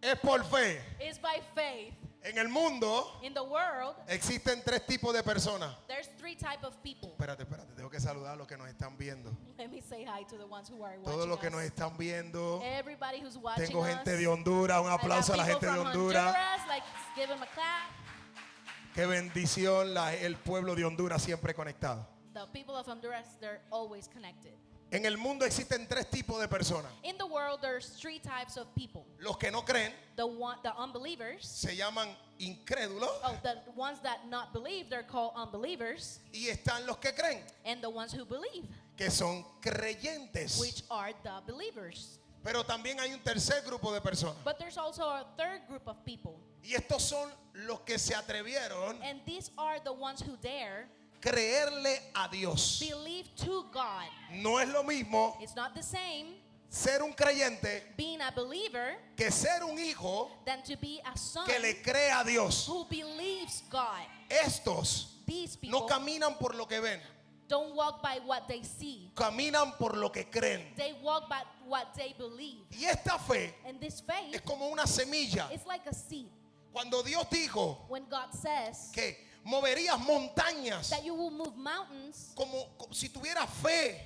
es por fe. is by faith. En el mundo In the world, existen tres tipos de personas. there's three type of people. Espérate, tengo que saludar a los que nos están viendo. Let me say hi to the ones who are Todos watching los que nos us. están viendo. Everybody who's watching Tengo us. gente de Honduras, un I got aplauso a la people gente de from Honduras. Like, give them a clap. Qué bendición el pueblo de Honduras siempre conectado. The people of Honduras, they're always connected. En el mundo existen tres tipos de personas. In the world, there's three types of people. Los que no creen The unbelievers. se llaman incrédulos Oh, the ones that not believe, they're called unbelievers. y están los que creen, And the ones who believe, que son creyentes. which are the believers. Pero también hay un tercer grupo de personas. But there's also a third group of people. Y estos son los que se atrevieron a And these are the ones who dare creerle a Dios. believe to God. No es lo mismo It's not the same ser un creyente being a believer que ser un hijo than to be a son que le cree a Dios. who believes God. Estos These people no caminan por lo que ven, don't walk by what they see. caminan por lo que creen. They walk by what they believe. Y esta fe And this faith es como una semilla. is like a seed. Cuando Dios dijo When God says que moverías montañas that you will move mountains, como si tuvieras fe,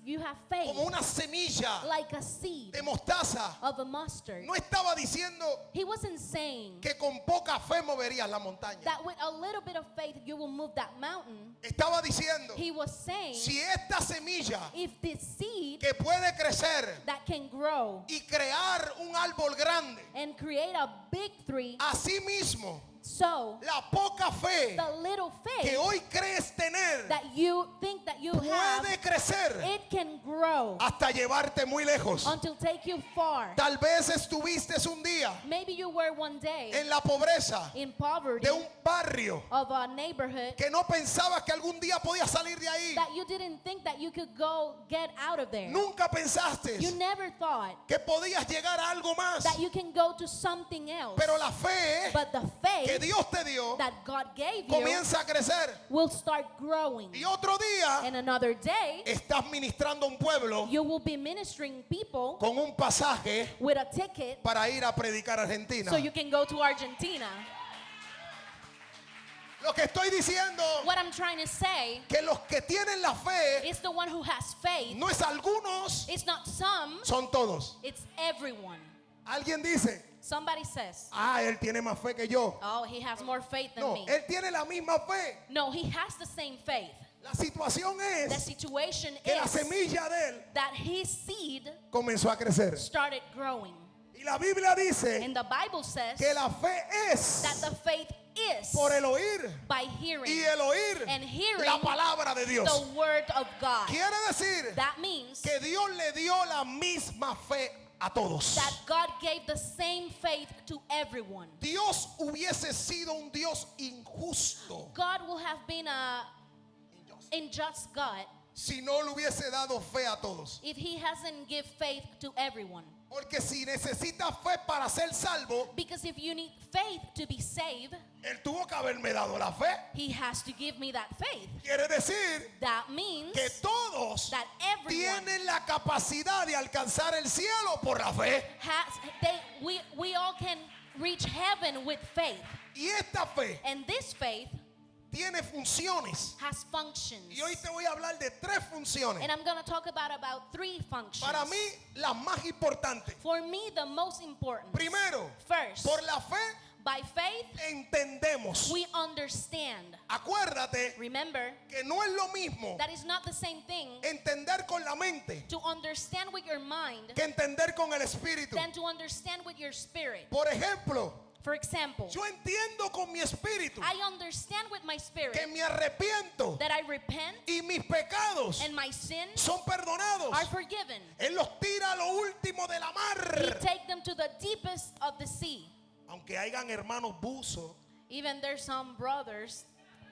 you have faith como una semilla like a seed de mostaza. of a mustard. No estaba diciendo He wasn't saying que con poca fe moverías la montaña. that with a little bit of faith you will move that mountain. Estaba diciendo, He was saying si esta semilla if this seed que puede crecer that can grow y crear un árbol grande, and create a big tree, así mismo so la poca fe the little que faith hoy crees tener that you think that you have, puede crecer it can grow hasta llevarte muy lejos. until take you far. Tal vez estuviste un día Maybe you were one day en la pobreza in poverty de un barrio of a neighborhood que no pensabas que algún día podías salir de ahí. that you didn't think that you could go get out of there. Nunca pensaste You never thought que podías llegar a algo más. that you can go to something else. Pero la fe But the que faith Dios te dio that God gave you comienza a crecer. will start growing. Y otro día And another day, estás ministrando a un pueblo you will be ministering people con un pasaje with a ticket para ir a predicar a Argentina. so you can go to Argentina. Lo que estoy diciendo What I'm trying to say que los que tienen la fe is the one who has faith. no es algunos, It's not some, son todos. it's everyone. Alguien dice, Somebody says, él tiene más fe que yo. oh, he has more faith than No, me. él tiene la misma fe. No, he has the same faith. La situación The es situation que la is semilla de él that his seed comenzó a crecer. started growing. Y la Biblia dice And the Bible says que la fe es that the faith is por el oír by hearing y el oír and hearing la palabra de Dios. the word of God. Quiere decir That means que Dios le dio la misma fe a todos. that God gave the same faith to everyone. Dios hubiese sido un Dios injusto God will have been a unjust God si no le hubiese dado fe a todos. if he hasn't give faith to everyone. Porque si necesitas fe para ser salvo, Because if you need faith to be saved, Él tuvo que haberme dado la fe. he has to give me that faith. Quiere decir That means que todos that everyone tienen la capacidad de alcanzar el cielo por la fe. we all can reach heaven with faith. Y esta fe And this faith tiene funciones. has functions. Y hoy te voy a hablar de tres funciones. And I'm going to talk about three functions. Para mí, las más importantes. For me, the most important. Primero, First, por la fe by faith, entendemos. we understand. Acuérdate Remember, que no es lo mismo that is not the same thing entender con la mente to understand with your mind que entender con el espíritu. than to understand with your spirit. Por ejemplo, For example, yo entiendo con mi espíritu I understand with my spirit que me arrepiento that I repent y mis pecados and my sins son perdonados. are forgiven. Él los tira a lo último de la He mar. take them to the deepest of the sea. Aunque hayan hermanos buzos, Even there's some brothers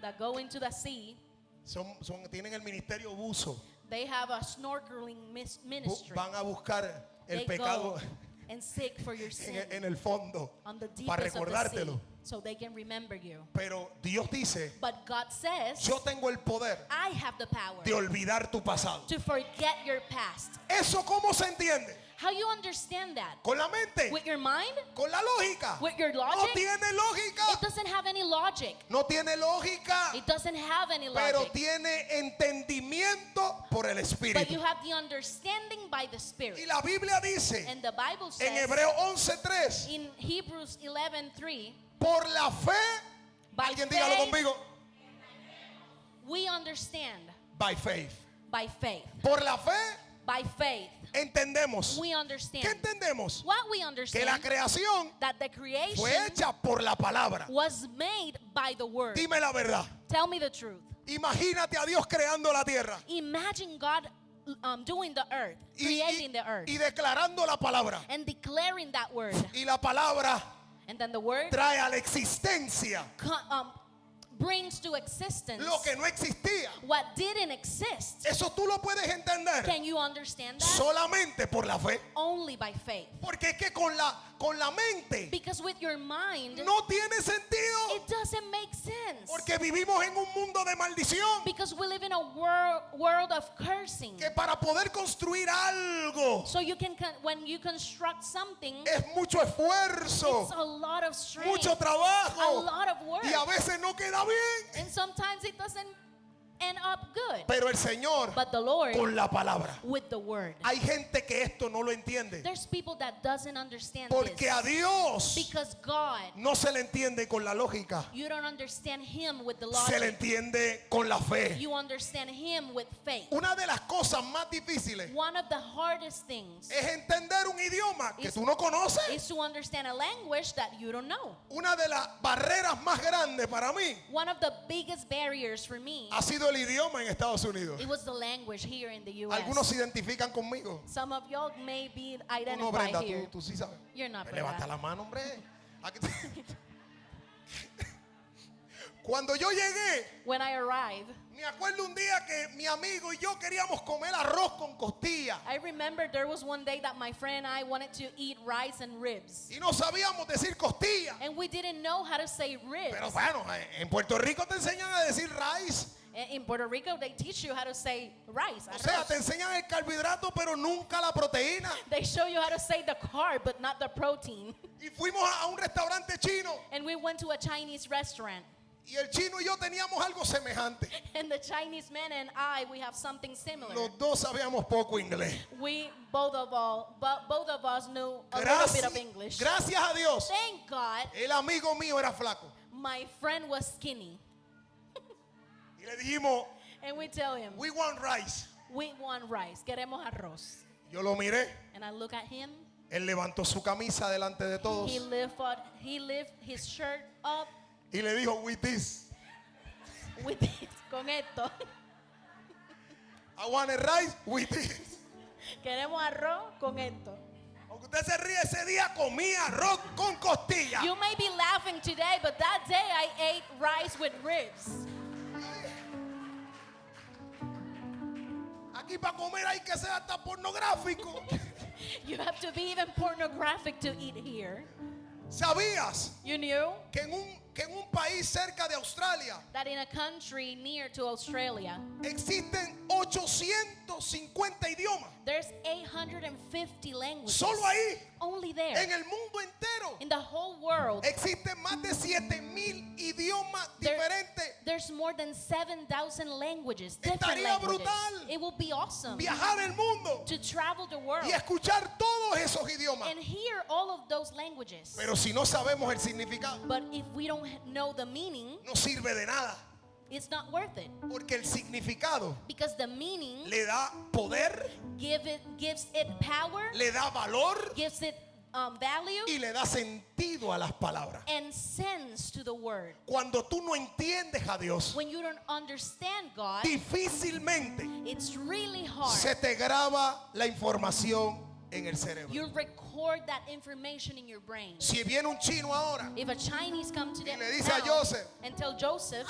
that go into the sea. tienen el ministerio buzo. They have a snorkeling ministry. Van a buscar el They pecado go and seek for your sin en el fondo on the para deepest of the sea, recordártelo. so they can remember you. Pero Dios dice, But God says, yo tengo el poder I have the power de olvidar tu pasado. to forget your past. ¿Eso cómo se entiende? How you understand that? Con la mente, With your mind? con la lógica. With your No logic? tiene It lógica. doesn't have any logic. No tiene lógica. It doesn't have any Pero logic. tiene entendimiento por el But Espíritu. you have the understanding by the Y Spirit. la Biblia dice And the Bible en says Hebreo 11:3, in Hebrews 11:3, por la fe, by alguien dígalo faith, conmigo, we understand by faith. by faith. Por la fe By faith, entendemos. we ¿Qué understand. entendemos? What we Que la understand creación that the creation fue hecha por la palabra. was made by the word. Dime la verdad. Tell me the truth. Imagínate a Dios creando la tierra Imagine God doing the earth, y, creating the earth, y declarando la palabra. and declaring that word. Y la palabra And then the word trae a la existencia brings to existence lo que no existía. what didn't exist. Eso tú lo puedes entender Can you understand that? solamente por la fe. Only by faith. Porque es que con la mente Because with your mind, no tiene sentido. it doesn't make sense. Porque vivimos en un mundo de maldición. Because we live in a world of cursing. Que para poder construir algo So you can, when you construct something, es mucho esfuerzo, it's a lot of strength, mucho a trabajo. lot of work, Y a veces no queda bien. and sometimes it doesn't end up good. Pero el Señor But the Lord, con la palabra. with the word. Hay gente que esto no lo entiende. There's people that doesn't understand Porque this. a Dios Because God, no se le entiende con la lógica. you don't understand Him with the Se le logic. entiende con la fe. You understand Him with faith. Una de las cosas más difíciles One of the hardest things es entender un idioma que tú no conoces. is to understand a language that you don't know. Una de las barreras más grandes para mí One of the biggest barriers for me, ha sido el idioma en Estados Unidos. it was the language here in the U.S. Algunos se identifican conmigo. Some of y'all may be Tú no, identified Brenda, here. tú sí sabes. You're not, Levanta Brenda. la mano, hombre. Aquí Cuando yo llegué, When I arrived, me acuerdo un día que mi amigo y yo queríamos comer arroz con costilla. I remember there was one day that my friend and I wanted to eat rice and ribs. Y no sabíamos decir costilla. And we didn't know how to say ribs. Pero bueno, en Puerto Rico te enseñan a decir rice. In Puerto Rico, they teach you how to say rice. O sea, arroz. te enseñan el carbohidrato, pero nunca la proteína. They show you how to say the carb, but not the protein. Y fuimos a un restaurante chino. And we went to a Chinese restaurant. Y el chino y yo teníamos algo semejante. And the Chinese man and I, we have something similar. Los dos sabíamos poco inglés. We both of us knew a little bit of English. Gracias a Dios. Thank God, El amigo mío era flaco. my friend was skinny. Y le dijimos, And we tell him, we want rice. we want rice. Queremos arroz. Yo lo miré. And I look at him. Él levantó su camisa delante de todos. He lift his shirt up Y le dijo, with this. with this, con esto. I want a rice with this. Queremos arroz con esto. Aunque usted se ríe, ese día comía arroz con costilla. You may be laughing today, but that day I ate rice with ribs. Aquí para comer hay que ser hasta pornográfico. You have to be even pornographic to eat here. ¿Sabías You knew que en un país cerca de Australia that in a country near to Australia, existen 850 idiomas? there's 850 languages. Solo ahí, Only there. en el mundo entero, In the whole world, existen más de 7,000 idiomas There- diferentes. there's more than 7,000 languages, different Estaría languages. brutal It will be awesome Viajar el mundo to travel the world y escuchar todos esos idiomas. and hear all of those languages. Pero si no sabemos el significado, But if we don't know the meaning, no sirve de nada. it's not worth it. Porque el significado Because the meaning le da poder, gives it power, le da valor gives it value, y le da sentido a las palabras. and sense to the word. Cuando tú no entiendes a Dios, When you don't understand God, difícilmente it's really hard. se te graba la información en el cerebro. You record that information in your brain. Si viene un chino ahora, If a Chinese come to Y them le dice a now Joseph, and tell Joseph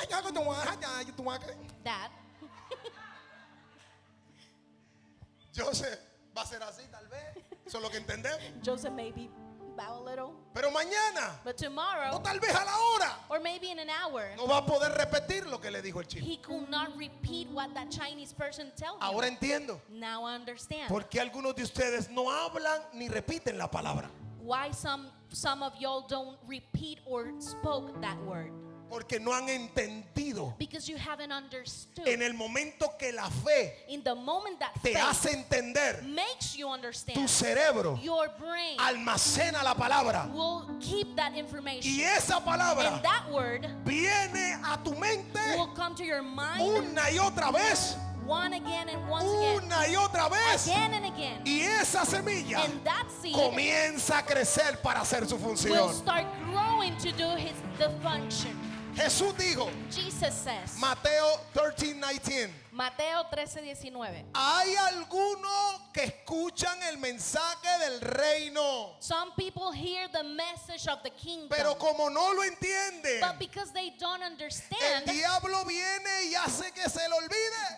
that, Joseph va a ser así tal vez. Eso es lo que entendemos. Joseph may be bow a little. Pero mañana, But o tomorrow, tal vez a la hora, or maybe in an hour, no va a poder repetir lo que le dijo el chino. he could not repeat what that Chinese person told him. Ahora entiendo Now I understand por qué algunos de ustedes no hablan ni repiten la palabra. why some of y'all don't repeat or spoke that word. Porque no han entendido Because you haven't understood. en el momento que la fe In the moment that te faith hace entender, makes you tu understand, cerebro your brain almacena la palabra will keep that information. y esa palabra And that word viene a tu mente will come to your mind una y otra vez, one again and once again. una y otra vez, Again and again. y esa semilla And that seed comienza a crecer para hacer su will función. start growing to do the function. Jesús dijo, Jesus says, Mateo 13:19, Mateo 13:19. hay algunos que escuchan el mensaje del reino, Some people hear the message of the kingdom, pero como no lo entienden, but because they don't el understand, diablo viene y hace que se le olvide.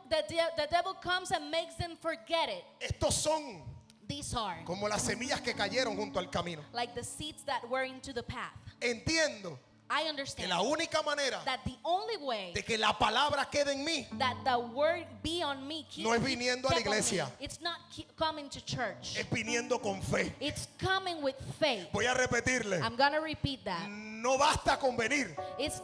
the devil comes and makes them forget it. Estos son These are como las semillas que cayeron junto al camino. like the seeds that were into the path. Entiendo I que understand la única manera that the only way de que la palabra quede en mí that the word be on me, no es viniendo a la kept on me, iglesia. it's not coming to church. es viniendo con fe. It's coming with faith. Voy a repetirle. I'm gonna repeat that. No basta con venir. It's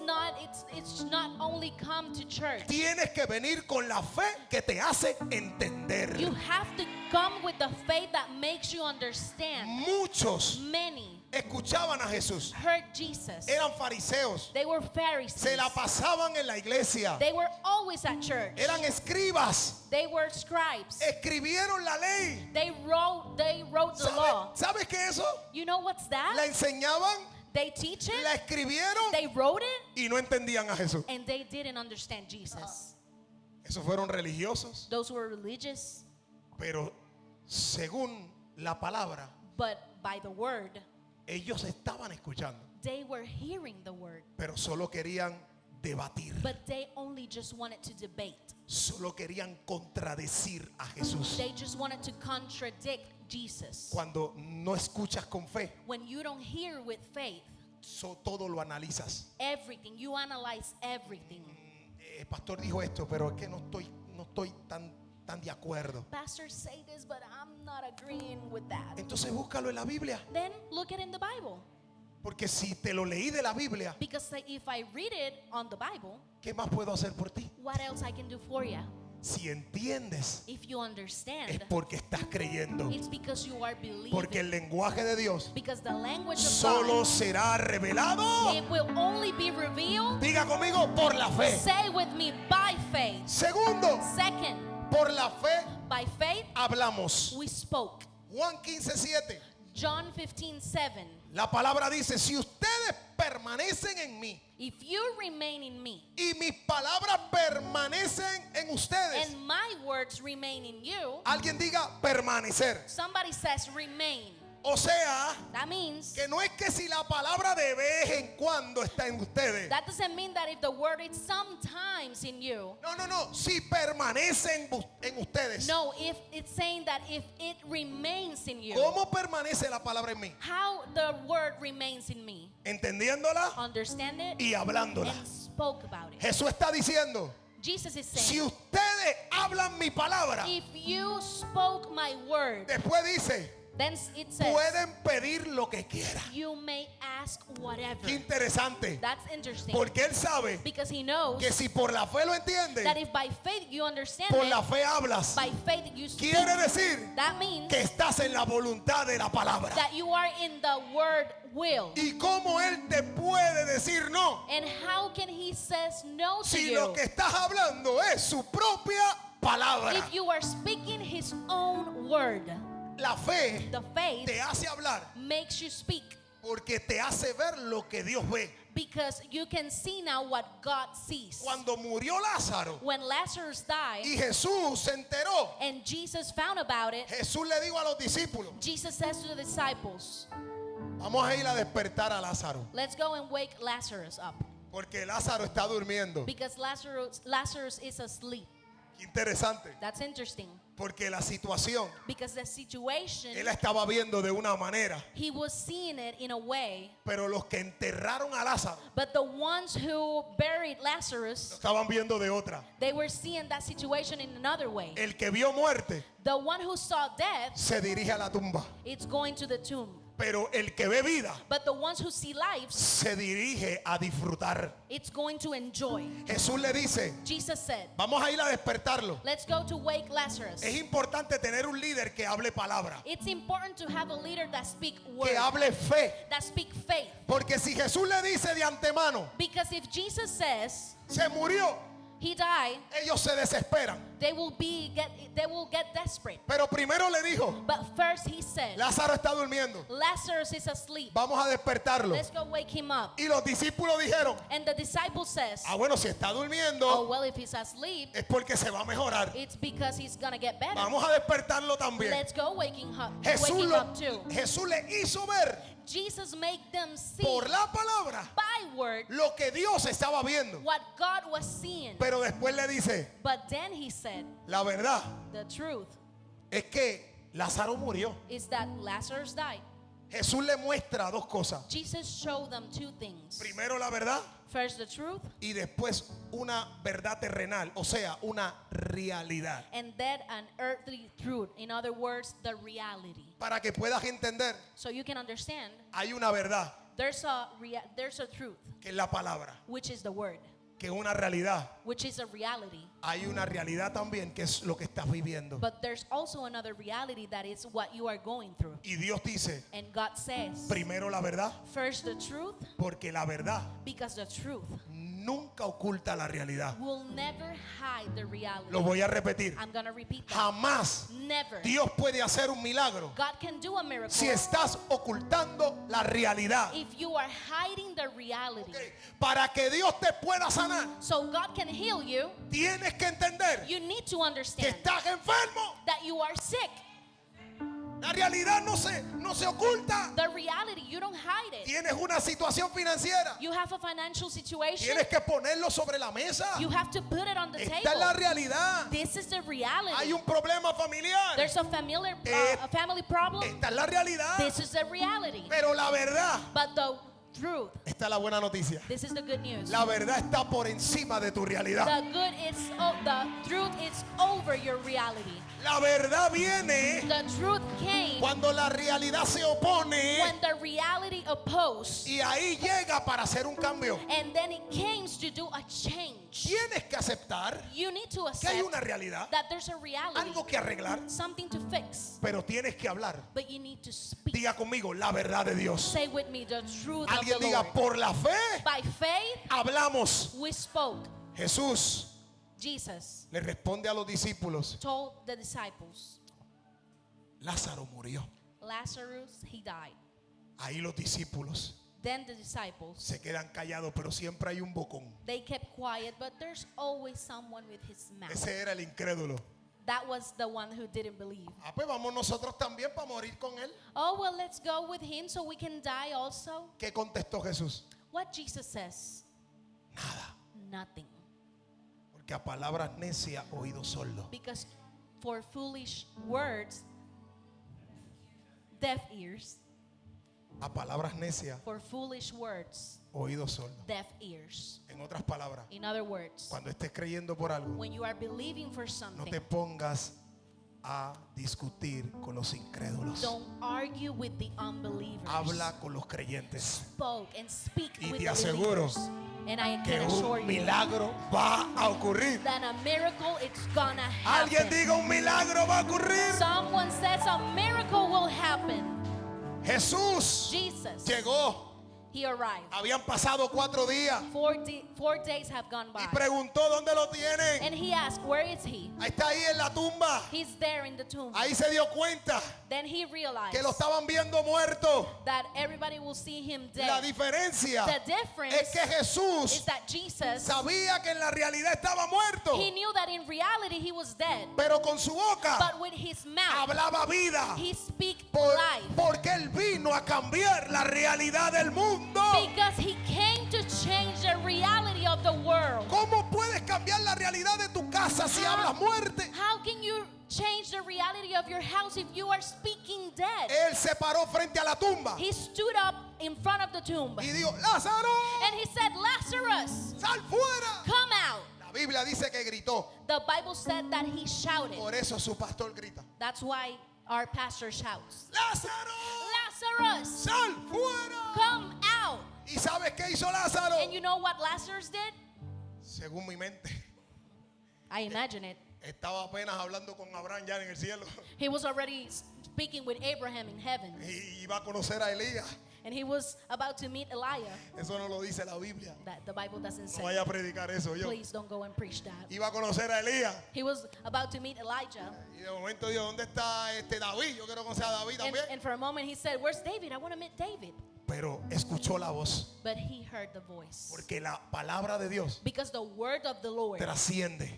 not only come to church. Tienes que venir con la fe que te hace entender. You have to come with the faith that makes you understand. Muchos Many escuchaban a Jesús. heard Jesus. Eran fariseos. They were Pharisees. Se la pasaban en la iglesia. They were always at church. Eran escribas. They were scribes. Escribieron la ley. They wrote the law. ¿Sabes qué es eso? You know what's La that? enseñaban, They teach la it, escribieron they wrote it, y no entendían a Jesús. and they didn't understand Jesus. Esos fueron religiosos, Those were religious, pero según la palabra, but by the word, ellos estaban escuchando, they were hearing the word, pero solo querían debatir, but they only just wanted to debate. solo querían contradecir a Jesús. They just wanted to contradict Jesus. Cuando no escuchas con fe, When you don't hear with faith, todo lo analizas. everything, you analyze everything. El pastor dijo esto, pero es que no estoy tan de acuerdo. Pastors say this, but I'm not agreeing with that. Entonces búscalo en la Biblia, Then look it in the Bible. porque si te lo leí de la Biblia, Because if I read it on the Bible, ¿qué más puedo hacer por ti? what else I can do for you? Si entiendes, If you es understand, porque estás creyendo, it's because you are believing. porque el lenguaje de Dios Because the language of solo God, será revelado, it will only be revealed, diga conmigo, por la fe. say with me, by faith. Segundo, Second, por la fe by faith, hablamos. we spoke. Juan 15:7. John 15:7. La palabra dice, si ustedes permanecen en mí If you remain in me y mis palabras permanecen en ustedes. and my words remain in you, Alguien diga permanecer. somebody says remain. O sea, That means, que no es que si la palabra de vez en cuando está en ustedes. that doesn't mean that if the word is sometimes in you. No. Si permanece en ustedes. No, if it's saying that if it remains in you, ¿Cómo permanece la palabra en mí? how the word remains in me. Entendiéndola Understand it y hablándola. and spoke about it. Jesús está diciendo, Jesus is si saying, ustedes hablan mi palabra, if you spoke my word, después dice, then it says, pueden pedir lo que quieran. you may ask whatever. Qué interesante. That's interesting. Porque él sabe Because he knows que si por la fe lo that entiende, if by faith you understand por it, la fe hablas. by faith you speak, Quiere decir that means que estás en la voluntad de la palabra. that you are in the word will. ¿Y cómo él te puede decir no? And how can he says no to Si you lo que estás hablando es su propia palabra. if you are speaking his own word? La fe The faith te hace hablar makes you speak porque te hace ver lo que Dios ve. because you can see now what God sees. Cuando murió Lázaro When Lazarus died y Jesús se enteró, and Jesus found about it, Jesús le dijo a los discípulos, Jesus says to the disciples, vamos a ir a despertar a Lázaro, let's go and wake Lazarus up porque Lázaro está durmiendo. because Lazarus is asleep. Interesante, That's interesting. porque la situación Because the situation, él la estaba viendo de una manera, he was seeing it in a way, pero los que enterraron a Lázaro but the ones who buried Lazarus, lo estaban viendo de otra. they were seeing that situation in another way. El que vio muerte The one who saw death, se dirige a la tumba, it's going to the tomb. pero el que ve vida But the ones who see lives, se dirige a disfrutar. it's going to enjoy. Jesús le dice, Jesus said, vamos a ir a despertarlo. let's go to wake Lazarus. Es importante tener un líder que hable palabra, It's important to have a leader that speak que word, hable fe, that speak faith. porque si Jesús le dice de antemano, Because if Jesus says se murió, he died, ellos se desesperan. they will get desperate. Pero primero le dijo, But first he said, Lázaro está durmiendo, Lazarus is asleep. vamos a despertarlo. Let's go wake him up. Y los discípulos dijeron, And the disciple says, bueno, si está oh, durmiendo well, if he's asleep, es porque se va a mejorar. it's because he's gonna get better. Vamos a despertarlo también. Let's go waking Jesús, up too. Jesús le hizo ver Jesus made them see por la palabra by word lo que Dios estaba viendo. what God was seeing. Pero después le dice, But then he said, la verdad the truth es que Lázaro murió. is that Lazarus died. Jesús le muestra dos cosas. Jesus showed them two things. Primero la verdad First, the truth, y después una verdad terrenal, o sea, una realidad. and then an earthly truth. In other words, the reality. Para que puedas entender, So you can understand, hay una verdad there's a truth, que es la palabra, which is the word, que es una realidad. which is a reality. Hay una realidad también que es lo que estás viviendo. But there's also another reality that is what you are going through. Y Dios dice, And God says, primero la verdad, first the truth, porque la verdad because the truth nunca oculta la realidad. will never hide the reality. Lo voy a repetir. I'm going to repeat that. Jamás Never. Dios puede hacer un milagro God can do a miracle si estás ocultando la realidad. if you are hiding the reality. Ok, para que Dios te pueda sanar, So God can heal you. tienes que entender You need to que understand estás enfermo. that you are sick. La realidad no se oculta. The reality, you don't hide it. Tienes una situación financiera. You have a financial situation. Tienes que ponerlo sobre la mesa. You have to put it on the Esta es la table. realidad. This is the reality. Hay un problema familiar. There's a family problem. Esta es la realidad. This is the reality. Pero la verdad, But the truth, esta es la buena noticia. this is the good news. La verdad está por encima de tu realidad. The truth is over your reality. La verdad viene The truth came cuando la realidad se opone when the reality opposed, y ahí llega para hacer un cambio. and then it came to do a change. Tienes que aceptar You need to que hay accept una realidad, that there's a reality, algo que arreglar, something to fix, pero tienes que hablar. but you need to speak. Diga conmigo la verdad de Dios. Say with me the truth of Alguien the diga, Lord. por la fe By faith, hablamos. we spoke. Jesús Jesus le responde a los discípulos, told the disciples, Lázaro murió. Lazarus, he died. Ahí los discípulos Then the disciples, se quedan callados, pero siempre hay un bocón. they kept quiet, but there's always someone with his mouth. Ese era el incrédulo. That was the one who didn't believe. Pues vamos nosotros también para morir con él. Oh, well, let's go with him so we can die also. ¿Qué contestó Jesús? What Jesus says? Nada. Nothing. Porque a palabras necias oído sordo. Because for foolish words, deaf ears. A palabras necias For foolish words, oído sordo. deaf ears. En otras palabras, In other words, cuando estés creyendo por algo, when you are believing for no something, te pongas a discutir con los incrédulos. don't argue with the unbelievers. Habla con los creyentes. Spoke and speak Y with te the aseguro believers. And I Que can assure un you milagro va a ocurrir. that a miracle it's gonna Alguien happen. diga, un milagro va a ocurrir. Someone says a miracle will happen. Jesús Jesus, llegó. he arrived. Habían pasado 4 días 4 days have gone y by. preguntó dónde lo tienen. And he asked, where is he? Está ahí en la tumba. He's there in the tomb. Ahí se dio cuenta Then he realized que lo estaban viendo muerto. that everybody will see him La dead. diferencia The difference es que is Jesús that Jesus, sabía que en la realidad estaba muerto, he knew that in reality he was dead. pero con su boca But with his mouth, hablaba vida. he speak Por- life. porque Él vino a cambiar la realidad del mundo. Because he came to change the reality of the world. ¿Cómo puedes cambiar la realidad de tu casa si hablas muerte? How can you change the reality of your house if you are speaking dead? Él se paró frente a la tumba He stood up in front of the tomb y dijo, Lázaro, and he said, Lazarus, sal fuera. come out. La Biblia dice que gritó. The Bible said that he shouted. Por eso su pastor grita. That's why our pastor shouts, Lázaro, Lazarus, sal fuera. come out. ¿Y sabes qué hizo Lázaro? And you know what Lazarus did? Según mi mente, I imagine it. estaba apenas hablando con Abraham ya en el cielo. He was already speaking with Abraham in heaven. Y iba a conocer a Elías. And he was about to meet Elijah. Eso no lo dice la Biblia. That the Bible doesn't No say. vaya a predicar eso yo. Please don't go and preach that. Iba a conocer a Elías. He was about to meet Elijah. Y de momento dijo, ¿dónde está David? Yo quiero conocer a David And, también. and for a moment he said, where's David? I want to meet David. Pero escuchó la voz. But he heard the voice. Porque la palabra de Dios Because the word of the Lord trasciende.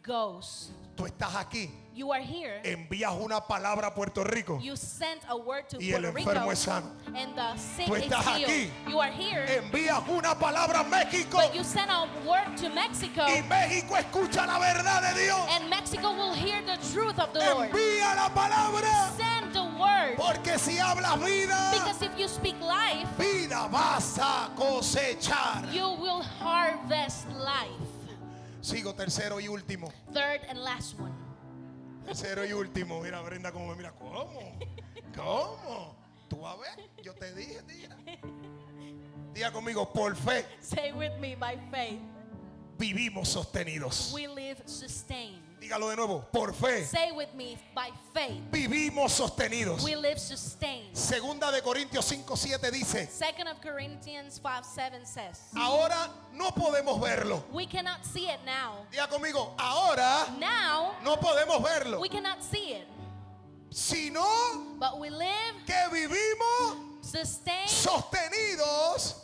goes. Tú estás aquí, You are here. envías una palabra a Puerto Rico You sent a word to y el Puerto Rico. enfermo es sano. And the sick Tú is estás healed. aquí. You are here. Envías una palabra a México But you sent a word to Mexico. y México escucha la verdad de Dios. And Mexico will hear the truth of the Lord. Envía la palabra. Send the word. Porque si hablas vida, Because if you speak life, vida vas a cosechar. you will harvest life. Sigo tercero y último. Third and last one. Tercero y último. Mira, Brenda, como me mira. ¿Cómo? ¿Cómo? Tú vas a ver. Yo te dije, tía. Diga conmigo, por fe Say with me, by faith, vivimos sostenidos. we live sustained. Dígalo de nuevo, por fe Say with me, by faith, vivimos sostenidos. we live sustained. Segunda de Corintios 5:7 dice, 2 of Corinthians 5:7 says, ahora no podemos verlo. we cannot see it now. Diga conmigo, ahora Now, no podemos verlo, we cannot see it. sino But we live que vivimos sustained sostenidos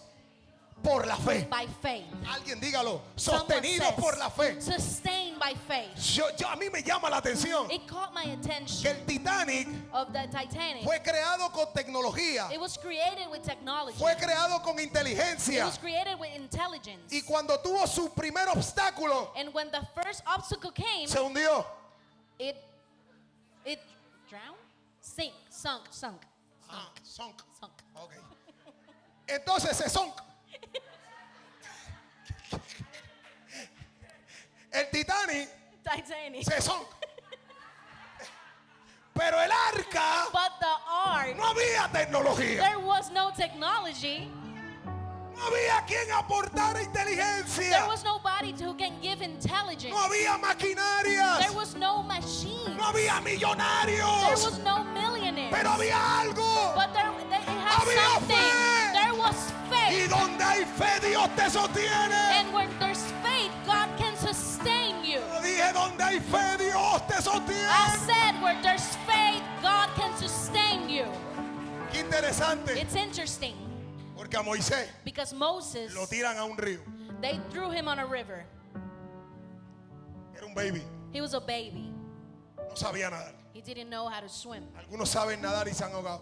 por la fe. by faith. Alguien dígalo, Someone sostenidos says, por la fe. sustained by faith. A mí me llama la atención It caught my que attention el Titanic of the Titanic. fue creado con tecnología, It was created with technology. fue creado con It inteligencia. was created with intelligence. Y cuando tuvo su primer obstáculo, And when the first obstacle came, se hundió. it drowned, sunk. Ah, sunk. Sunk. Ok. Entonces se sunk. El Titanic Titanic. se sunk. Pero el arca But the ark, no había tecnología. there was no technology. No había quien aportara There inteligencia. was nobody who can give intelligence. No había maquinarias. There was no machine. No había There millonarios. was no millionaires. Pero había algo. But it had Había something. fe. There was Y faith. donde hay fe, Dios te sostiene. And where there's faith, God can sustain you. Yo dije, donde hay fe, Dios te I sostiene. said, where there's faith, God can sustain you. Qué interesante. It's interesting Porque a Moisés because Moses, lo tiran a un río. they threw him on a river. Era un baby. He was a baby. No sabía nadar. He didn't know how to swim. Algunos saben nadar y se han ahogado.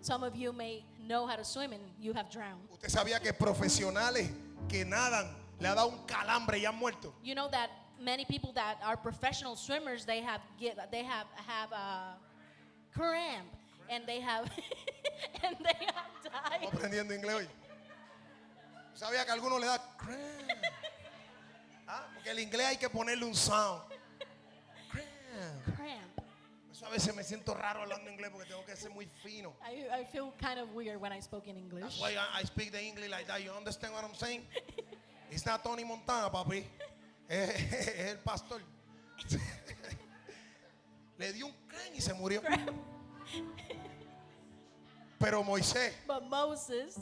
Some of you may know how to swim and you have drowned. Usted sabía que profesionales que nadan le ha dado un calambre y han muerto. You know that many people that are professional swimmers, they have a cramp and they have and they have died. Estamos aprendiendo inglés hoy. ¿Sabía que a algunos le da cramp? Ah, porque el inglés hay que ponerle un sound. Cramp. Cramp. Eso a veces me siento raro hablando inglés porque tengo que ser muy fino. I feel kind of weird when I spoke in That's English. why I speak the English like that. You understand what I'm saying? It's not Tony Montana, papi. Es el pastor. Le dio un cramp y se murió. Pero Moisés, But Moses,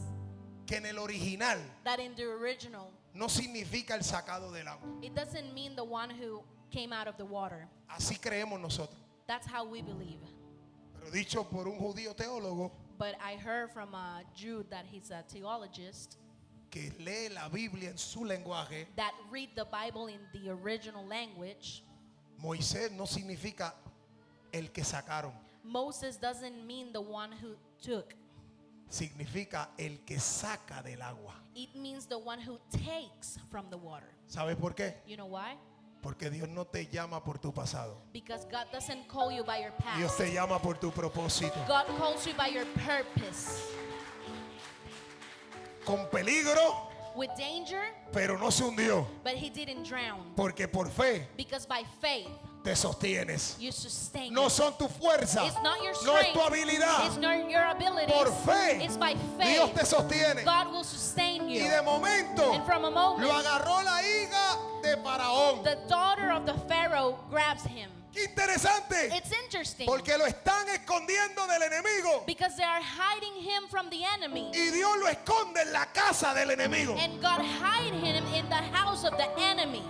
que en el original that in the original, no significa el sacado del agua. it doesn't mean the one who came out of the water. Así creemos nosotros. That's how we believe. Pero dicho por un judío teólogo But I heard from a Jew that he's a theologist que lee la Biblia en su lenguaje, that read the Bible in the original language. Moisés no significa el que sacaron, Moses doesn't mean the one who took. significa el que saca del agua. It means the one who takes from the water. ¿Sabe por qué? You know why? Porque Dios no te llama por tu pasado. Because God doesn't call you by your Dios past. te llama por tu propósito. God calls you by your purpose. Con peligro, With danger, pero no se hundió. but he didn't drown. Porque por fe Because by faith, te sostienes. you sustain No it. son tus fuerzas. It's not your No es strength. tu habilidad. It's not your abilities. Por fe, It's by Dios te faith. sostiene. God will sustain you. Y de momento And from a moment, lo agarró la hija de Faraón. the daughter of the Pharaoh grabs him. Qué interesante. It's interesting. Porque lo están escondiendo del enemigo. Because they are hiding him from the enemy. Y Dios lo esconde en la casa del enemigo. And God hid him in the house of the enemy.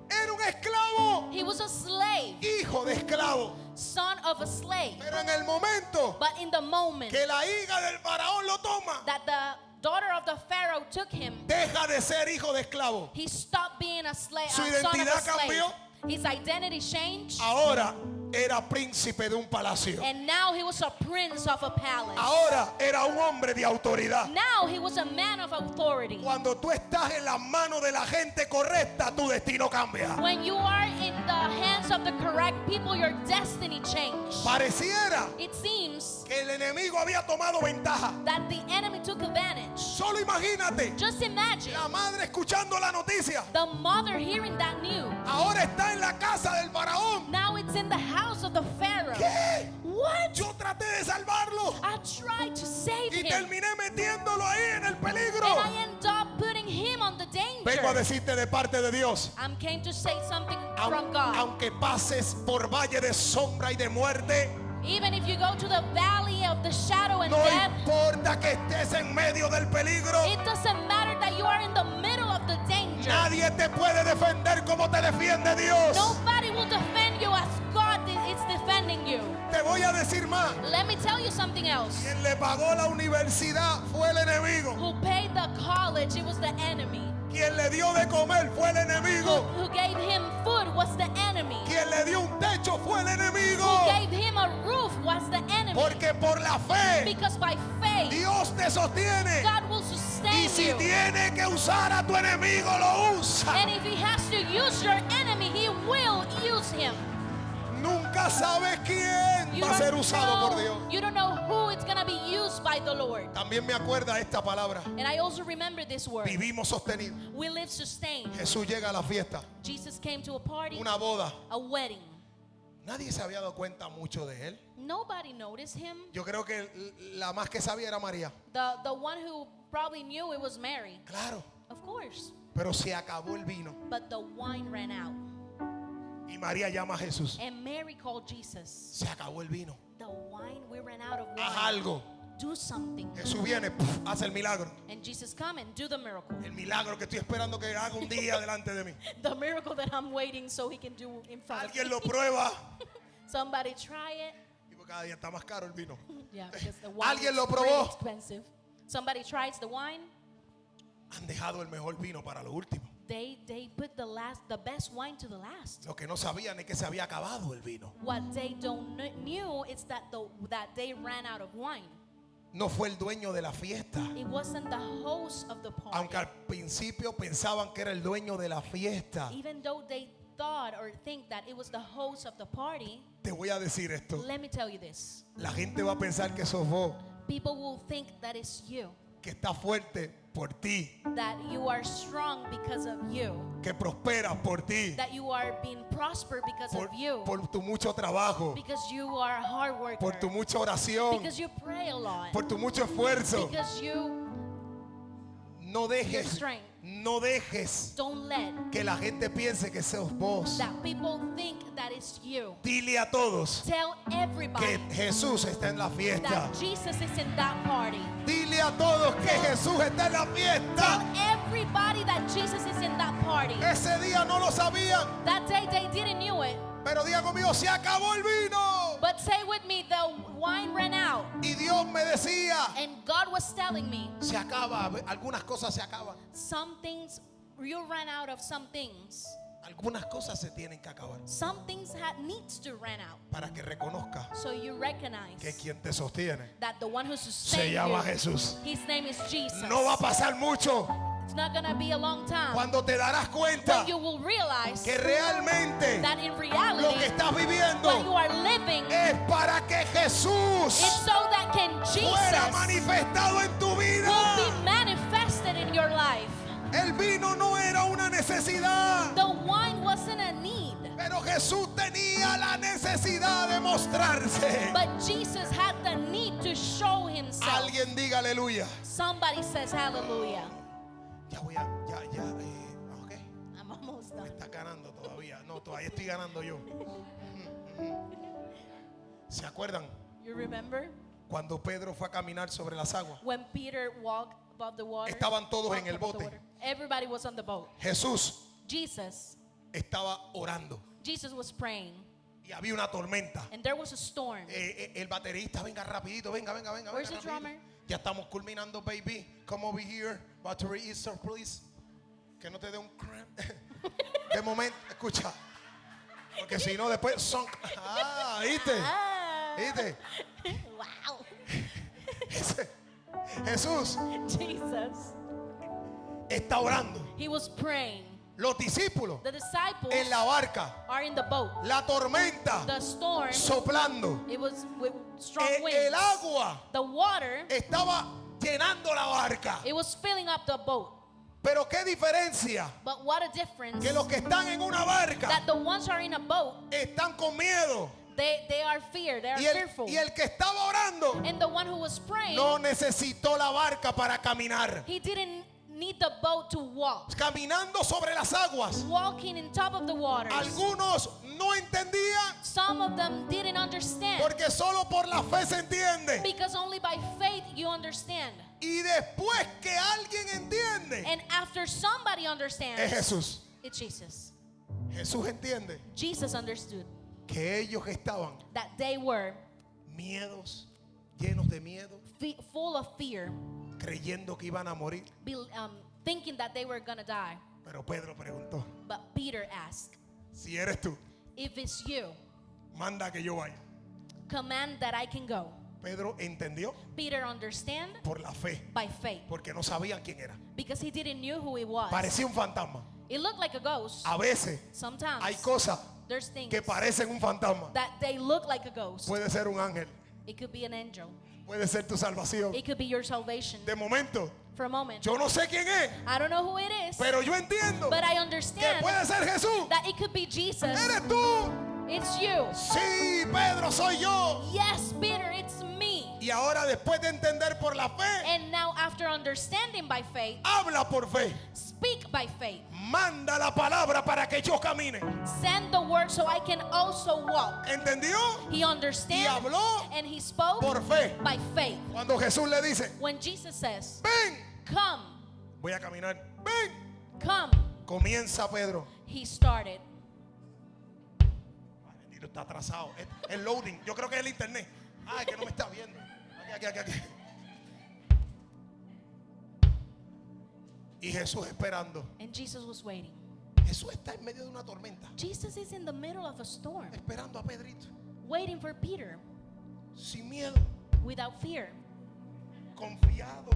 Era un esclavo, He was a slave, hijo de esclavo. son of a slave. Pero en el momento But in the moment que la hija del faraón lo toma, that the daughter of the Pharaoh took him, deja de ser hijo de esclavo. he stopped being a slave. Su Son of a identidad slave. cambió. His identity changed. Ahora era príncipe de un palacio. And now he was a prince of a palace. Ahora era un hombre de autoridad. Now he was a man of authority. Cuando tú estás en las manos de la gente correcta, tu destino cambia. When you are in the hands of the correct people, your destiny changes. Pareciera It seems que el enemigo había tomado ventaja. that the enemy took advantage. Solo imagínate, Just imagine la madre escuchando la noticia. the mother hearing that news. Ahora está en la casa del faraón. Now it's in the house of the Pharaoh. ¿Qué? What? Yo traté de salvarlo I tried to save y him. terminé metiéndolo ahí en el peligro. And I end up putting him on the Vengo a danger. decirte de parte de Dios. I came to say something from God. Aunque pases por valle de sombra y de muerte, Even if you go to the valley of the shadow and no death, importa que estés en medio del peligro, it doesn't matter that you are in the middle of the danger. nadie te puede defender como te defiende Dios. Nobody will defend you as God is defending you. Te voy a decir más. Let me tell you something else. Quien le pagó la universidad fue el enemigo. Who paid the college? It was the enemy. Quien le dio de comer fue el enemigo. Who gave him food was the enemy. Quien le dio un techo fue el enemigo. Who gave him a roof was the enemy. Porque por la fe Because by faith, Dios te sostiene. God will Y sustain si you. tiene que usar a tu enemigo, lo usa. And if he has to use your enemy, he will use him. Nunca sabes quién va a ser usado por Dios. You don't know who it's going to be used by the Lord. También me acuerda esta palabra. And I also remember this word. Vivimos sostenidos. We live sustained. Jesús llega a la fiesta, Jesus came to a party, una boda. a wedding. Nadie se había dado cuenta mucho de él. Nobody noticed him. Yo creo que la más que sabía era María. The one who probably knew it was Mary. Claro, Of course. pero se acabó el vino. But the wine ran out. Y María llama a Jesús. And Mary called Jesus. Se acabó el vino. The wine, we ran out of Haz wine. algo. Do something. Jesús viene, ¡puf! Hace el milagro. And Jesus come and do the miracle. El milagro que estoy esperando que haga un día delante de mí. The miracle that I'm waiting so he can do in front of Alguien me. lo prueba. Somebody try it. Y porque cada día está más caro el vino. Yeah, because the wine Alguien is lo really probó. expensive. Somebody tries the wine. Han dejado el mejor vino para lo último. They put the best wine to the last. Lo que no sabían es que se había acabado el vino. What they don't knew is that that they ran out of wine. No fue el dueño de la fiesta. It wasn't the host of the party. Aunque al principio pensaban que era el dueño de la fiesta. Even though they thought or think that it was the host of the party, Te voy a decir esto. let me tell you this. La gente va a pensar que sos vos, People will think that it's you, que estás fuerte por ti, that you are strong because of you, que prosperas por ti, that you are being prospered because por, of you, por tu mucho trabajo, because you are a hard worker, por tu mucha oración, because you pray a lot, por tu mucho esfuerzo. because you No your dejes, strength. no dejes Don't let que la gente piense que sos vos. that people think that it's you. Dile a todos Tell que everybody Jesús está en la fiesta. that Jesus is in that party. Dile a todos que Jesús está en la Tell fiesta. everybody that Jesus is in that party. Ese día no lo sabían, That day they didn't knew it. pero diga conmigo, se acabó el vino. But say with me, the wine ran out. Y Dios me decía, And God was telling me, se acaba, algunas cosas se acaban. some things, you ran out of some things. Algunas cosas se tienen que acabar Some things needs to run out. para que reconozca So you recognize que quien te sostiene that the one who se sustains llama you, Jesús. his name is Jesus. No va a pasar mucho, It's not gonna be a long time. Cuando te darás cuenta When you will realize que realmente that in lo que reality, estás viviendo what you are living, es para que Jesús it's so that can fuera Jesus manifestado en tu vida. will be manifested in your life. El vino no era una necesidad, The wine wasn't a need, pero Jesús tenía la necesidad de mostrarse. but Jesus had the need to show himself. Alguien diga aleluya. Somebody says hallelujah. Ya voy a, ok. I'm almost done. Está ganando todavía. No, todavía estoy ganando yo. ¿Se acuerdan You remember cuando Pedro fue a caminar sobre las aguas? when Peter walked above the water? Estaban todos Walked en el above the bote. water. Everybody was on the boat. Jesús Jesus estaba orando Jesus was praying, y había una tormenta. and there was a storm. El baterista, venga rapidito, venga. Where's venga the rapidito. drummer? Ya estamos culminando, baby. Come over here. Battery is please. Que no te dé un cramp. De momento, escucha. Porque si no, después son. Ah, ¿viste? Ah. ¿Viste? Wow. Jesús Jesus. está orando. He was praying. Los discípulos The disciples en la barca. are in the boat. La tormenta The storm, soplando. it was with strong winds. El agua The water, estaba llenando la barca. it was filling up the boat. Pero qué diferencia But what a difference que los que están en una barca that the ones who are in a boat, están con miedo they are feared, they are y fearful. el que estaba orando And the one who was praying, no necesitó la barca para caminar. he didn't need the boat to walk. Caminando sobre las aguas. Walking in top of the waters. Algunos no entendían Some of them didn't understand. porque solo por la fe se entiende. Because only by faith you understand. Y después que alguien entiende, And after somebody understands, es Jesús. it's Jesus. Jesús entiende Jesus understood que ellos estaban that they were miedos, llenos de miedo, full of fear, creyendo que iban a morir. thinking that they were going to die. Pero Pedro preguntó, But Peter asked, si eres tú, if it's you, manda que yo vaya. command that I can go. Pedro entendió Peter understand por la fe, by faith. porque no sabían quién era. Because he didn't knew who he was. Parecía un fantasma. It looked like a ghost. A veces Sometimes hay cosas there's things que parecen un fantasma. that they look like a ghost. Puede ser un ángel, It could be an angel. puede ser tu salvación. It could be your salvation. De momento, For a moment, yo no sé quién es, I don't know who it is, pero yo entiendo but I que understand puede ser Jesús. that it could be Jesus. ¿Eres tú? It's you. Sí, Pedro, soy yo. Yes, Peter, it's me. Y ahora después de entender por la fe, And now, after understanding by faith, habla por fe. speak by faith. Manda la palabra para que yo camine. Send the word so I can also walk. ¿Entendió? He understands Y habló and he spoke por fe. by faith. Cuando Jesús le dice, When Jesus says, ven, come, voy a caminar. Ven. come, Comienza Pedro. he started. Ay, bendito, está atrasado. El loading. Yo creo que es el internet. Ay, que no me está viendo. Aquí. Y Jesús esperando. And Jesus was waiting. Jesús está en medio de una tormenta. Jesus is in the middle of a storm, Esperando a Pedrito. waiting for Peter Sin miedo. without fear, Confiado.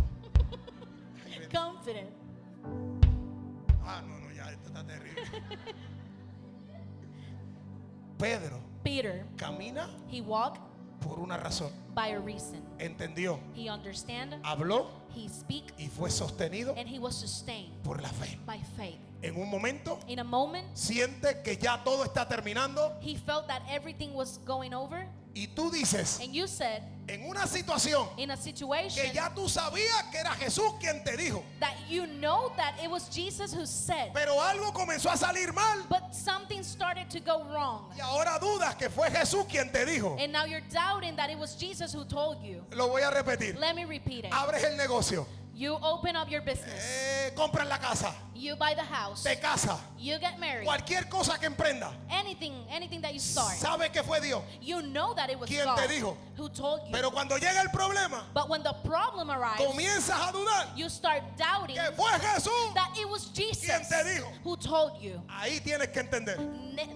Ay, bendito. confident. Ah, no, ya, esto está terrible. Pedro Peter, camina he walked por una razón. by a reason. Entendió, He understand, habló he speak, y fue sostenido and he was sustained por la fe. by faith. En un momento In a moment, siente que ya todo está terminando he felt that everything was going over, y tú dices, and you said, en una situación in a que situation ya tú sabías que era Jesús quien te dijo, that you know that it was Jesus who said, pero algo comenzó a salir mal but something started to go wrong. y ahora dudas que fue Jesús quien te dijo. And now you're doubting that it was Jesus who told you. Lo voy a repetir. Let me repeat it. Abres el negocio, You open up your business. compras la casa, You buy the house. te casas, You get married. cualquier cosa que emprenda, Anything that you start. sabe que fue Dios. You know that it was ¿Quién God te dijo? who told you. Pero cuando llega el problema, But when the problem arrives, comienzas a dudar you start doubting que fue Jesús. that it was Jesus ¿Quién te dijo? who told you. Ahí tienes que entender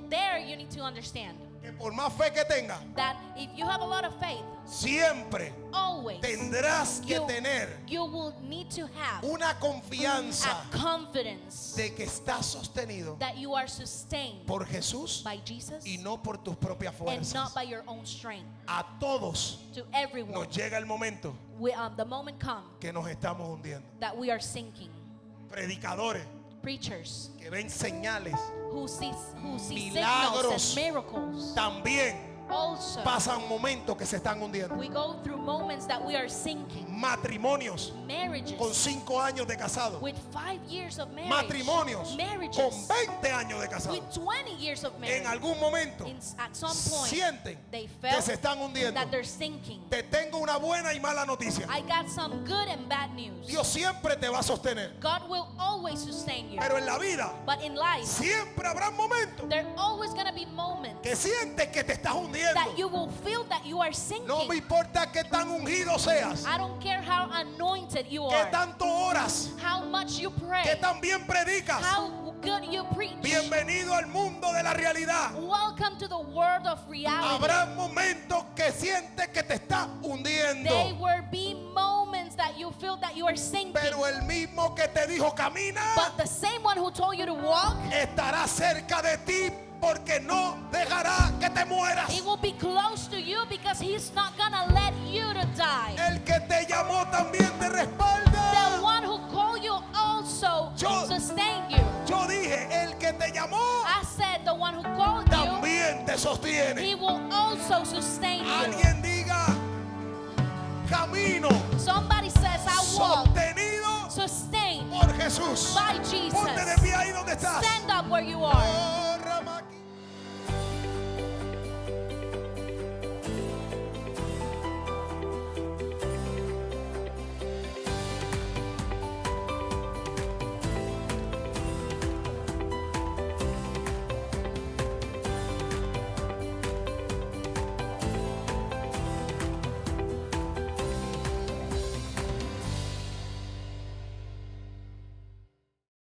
There you need to understand que que por más fe que tengas, that if you have a lot of faith, siempre always tendrás que you, tener you will need to have una confianza a confidence de que estás sostenido that you are sustained por Jesús by Jesus y no por tus propias and fuerzas. not by your own strength. A todos To everyone, nos llega el momento the moment come que nos estamos hundiendo. that we are sinking. Predicadores Preachers que ven señales who see Milagros. signals and miracles también also. pasan momentos que se están hundiendo. We go through moments that we are sinking. Matrimonios Marriages con 5 años de casado. with 5 years of marriage. Matrimonios Marriages con 20 años de casado. with 20 years of marriage. En algún momento At some point, sienten they que felt se están hundiendo. that they're sinking. Te tengo una buena y mala noticia. I got some good and bad news. Dios siempre te va a sostener. God will always sustain you. Pero en la vida But in life, siempre habrá momentos there are always going to be moments que sientes que te estás hundiendo. that you will feel that you are sinking. No me importa qué tan ungido seas, I don't care how anointed you qué are, tanto oras, how much you pray, qué tan bien predicas. how good you preach. Bienvenido al mundo de la realidad. Welcome to the world of reality. Habrá momentos que sientes que te estás hundiendo. There will be moments that you feel that you are sinking. Pero el mismo que te dijo camina But the same one who told you to walk, estará cerca de ti porque no dejará que te mueras. he will be close to you because he's not gonna let you to die. El que te llamó también te The respalda. one who called you also Yo- sustain you. Yo dije, el que te llamó I said the one who called you, también te sostiene. he will also sustain you. Alguien diga, camino Somebody says, I walk sostenido sustained por Jesús. by Ponte de Jesus. pie ahí donde estás. Stand up where you are.